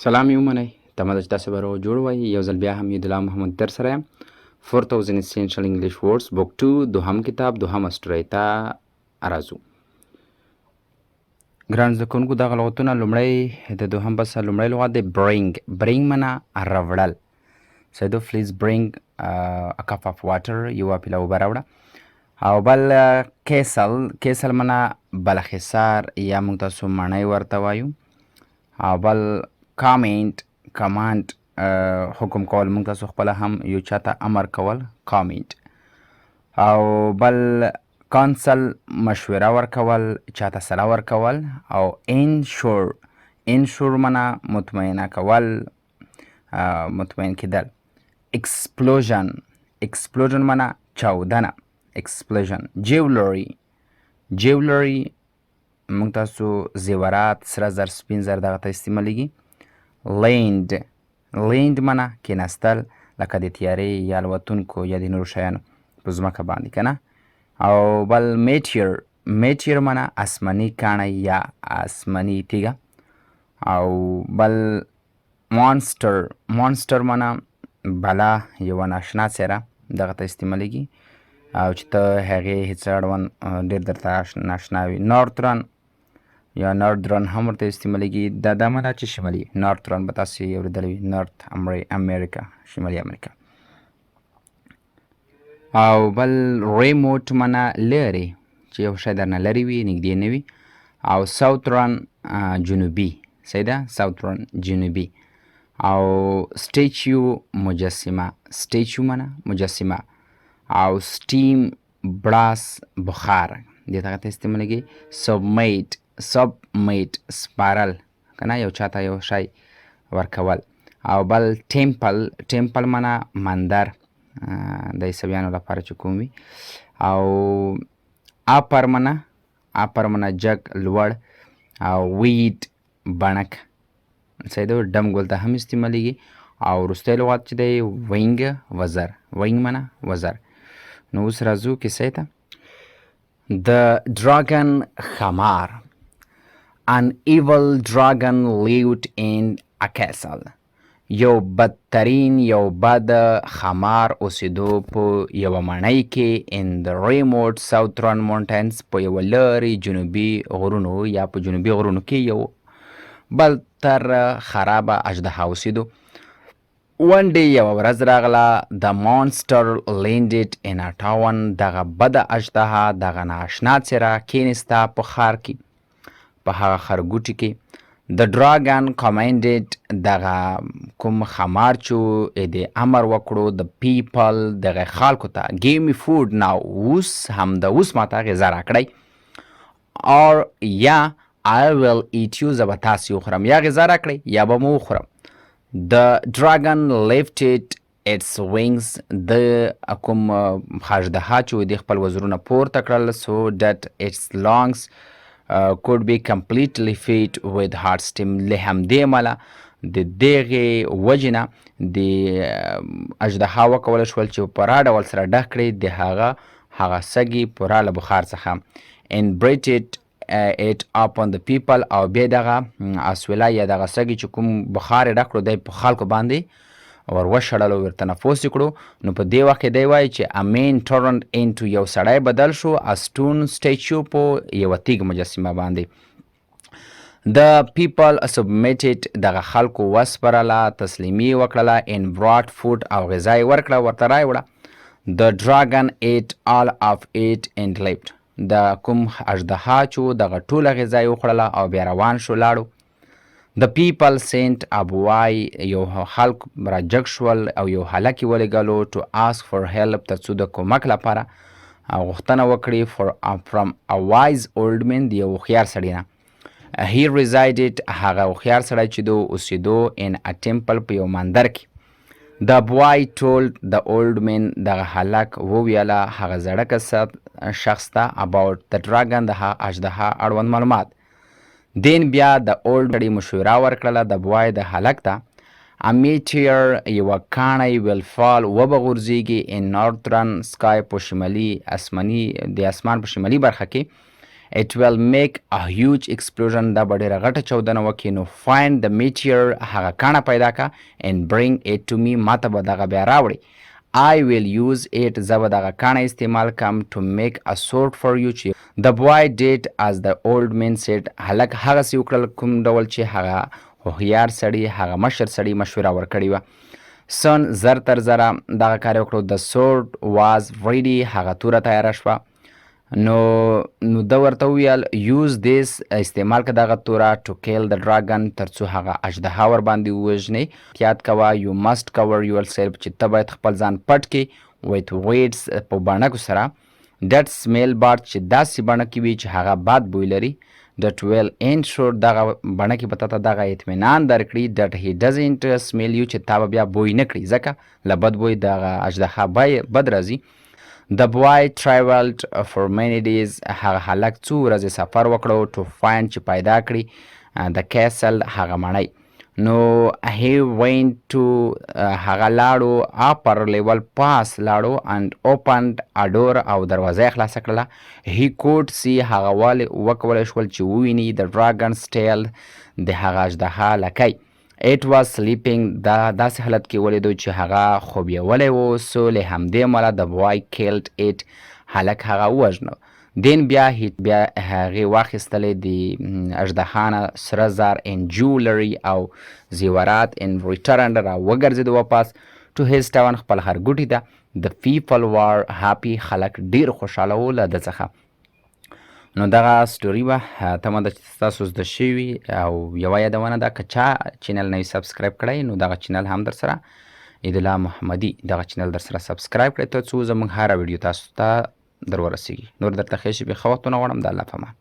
سلام یې ومنئ. تمه ده چې تاسې به روغ جوړ وئ. یو ځل بیا هم یدالله محمد در سره یم. 4000 Essential English Words بوک 2 دوهم کتاب دوهمه سټورۍ ته راځو. ګران زده کوونکو دغه لغتونه لومړی د دوهم فصل لومړی لغت دی برینګ. برینګ معنا راوړل. سیدو پلیز برینګ a cup of water یوه پیله اوبه راوړه. او بل کیسل معنا بلخیصار یا موږ تاسو مڼۍ ورته وایو. او بل کامنټ حکم کول، موږ تاسو خپله هم یو چاته امر کول کامنټ. او بل کانسل مشوره ورکول، چاته صلاح ورکول. او انشور معنا مطمئنه کول، مطمئن کېدل. اکسپلوژن معنا چاودنه. اکسپلوژن. جیولری موږ تاسو زیورات، سره زر، سپین زر دغه ته استعمالیږي. لینډ معنا کېناستل، لکه د تیارې یا الوتونکو یا د نورو شیانو په ځمکه باندې که نه. او بل میټیر معنا آسماني کاڼی یا آسماني تیږه. او بل مانسټر معنا بلا، یوه ناشنا څیره دغه ته استعمالیږي او چې ته هغې هېڅ اړوند ډېر درته ناشنا وي. ناردرن هم ورته استعمالیږي. دا معنا چې شمالي. ناردرن به تاسې اورېدلی وي، نارت امریکا، شمالي امریکا. او بل ریموټ معنا لرې، چې یو شی درنه لرې وي، نږدې نه وي. او ساوترن جنوبي. صحیح ده، ساوترن جنوبي. او سټیچیو مجسمه. سټیچیو معنا مجسمه. او سټیم بړاس بخار دې ته استعمالیږي. سبمیټ سپارل که نه، یو چاته یو شی ورکول. او بل ټیمپل معنا مندر، د عیسویانو لپاره چې کوم وي. او اپر معنا جګ، لوړ. او ویډ بڼک. صحیح ده، ډم ګل ته هم استعمالیږي. او وروستی لغت چې دی وینګ، وزر. وینګ معنا وزر. نو اوس راځو کیسې ته. The dragon ښامار. An evil dragon lived in a castle. یو بدترین، یو بد ښامار اوسېدو په یوه ماڼۍ کې. in the remote southern mountains په یوه لرې جنوبي غرونو یا په جنوبي غرونو کې یو بل تر خرابه اژدها اوسېدو. one day یوه ورځ راغله. the monster landed in a town. دغه بده اژدها، دغه نااشنا څیره کېنسته په ښار کې، په هغه ښارګوټي کې. the dragon commanded. دغه کوم ښامار چې د امر وکړو the people دغه خلکو ته give me food now. اوس ماته غذا راکړئ. or یا I will eat you. زه به تاسې وخورم. یا غذا راکړئ یا به مو وخورم. The dragon lifted its wings. د کوم اژدها چې د خپل وزرونه پورته کړل so that its lungs could be completely filled with hot steam. له همدې امله د دغې وجې نه د اژدها وکولی شول چې په پوره ډول سره ډک کړي د هغه سږي پوره له بخار څخه. and breathed it upon the people. او بیا دغه اسویله یا دغه سږي چې کوم بخار یې ډک کړو دی په خلکو باندې ور وشړل او ورته نفوس یې کړو. نو په دې وخت کې دی وایي چې a man turned into یو سړی بدل شو a stone statue په یوه تیږ مجسمه باندې. the people submitted. دغه خلکو وسپرله، تسلیمي وکړله. and brought food او غذا یې ورکړه، ورته رایوړه. the dragon ate all of it and left. د کوم اژدها چې دغه ټوله غذا یې وخوړله او بیا روان شو، لاړو. the people sent a boy. یو خلک راجګ شول او یو هلک یې ولېږلو to ask for help تر څو د کومک لپاره غوښتنه وکړي from a wise old man. د یو هوښیار سړي نه. he resided. هغه هوښیار سړی چې د اوسېدو in a temple په یو مندر کې. the boy told the old man. دغه هلک وویله هغه زړه شخص ته about the dragon د هغه اژدها اړوند معلومات. then بیا د old سړي مشوره ورکړله د boy د هلک ته a meteor. یوه کاڼی will fall وبه غورځېږي in northern sky په شمالي د اسمان په شمالي برخه کې. it will make a huge explosion. دا به ډېره غټه چاودنه وکړي. نو find the meteor هغه کاڼه پیدا کا and bring it to me. ما ته به دغه بیا راوړي. I will use it. زه به دغه کاڼه استعمال کم to make a sword for you. چې the boy did as the old man said. هلک هغسې وکړل کوم ډول چې هغه هوښیار سړي هغه مشر سړي مشوره ورکړې وه. son زر تر زره دغه کار یې وکړو. the sword was ready. هغه توره تیاره شوه. نو ده ورته وویل use this استعمال که دغه توره to kill the dragon تر څو هغه اژدها ور باندې ووژنې. احتیاط کوه you must cover yourself چې ته باید خپل ځان پټ کړې with weights په بڼکو سره. that smell bad چې داسې بڼکې وي چې هغه باد بوی لري. that will ensure دغه بڼکې به تا ته دغه اطمینان درکړي that he doesn't smell you چې تا به بیا بوی نه کړي ځکه له بد بوی دغه اژدها بد راځي. The boy traveled for many days. هغه هلک څو ورځې سفر وکړو to find چې پیدا کړي the castle هغه مړی. نو he went to هغه لاړو upper level pass لاړو and opened a door او دروازه یې خلاصه کړله. he could see هغه وکولی شول چې وویني the dragon's tail د هغه اژدها لکۍ. it was sleeping. دا داسې حالت کې ولیدو چې هغه خوبیولی و. so له همدې امله the boy killed it. هلک هغه ووژنو. then بیا هغې واخیستلې د اژدها نه سره زر and jewelry او زیورات and returned را وګرځېدو واپس to his town خپل ښارګوټي ته. the people were happy. خلک ډېر خوشحاله و له ده څخه. نو دغه سټوري به تمه ده چې تاسو زده شوي او یوه یادونه ده که چا چینل نه وي سبسکرایب کړی نو دغه چینل هم در سره عیدالله محمدي دغه چینل در سره سبسکرایب کړئ تر څو زموږ هره ویډیو تاسو ته در ورسیږي. نور درته ښې شپې ښه وختونه غواړم. د الله په امان.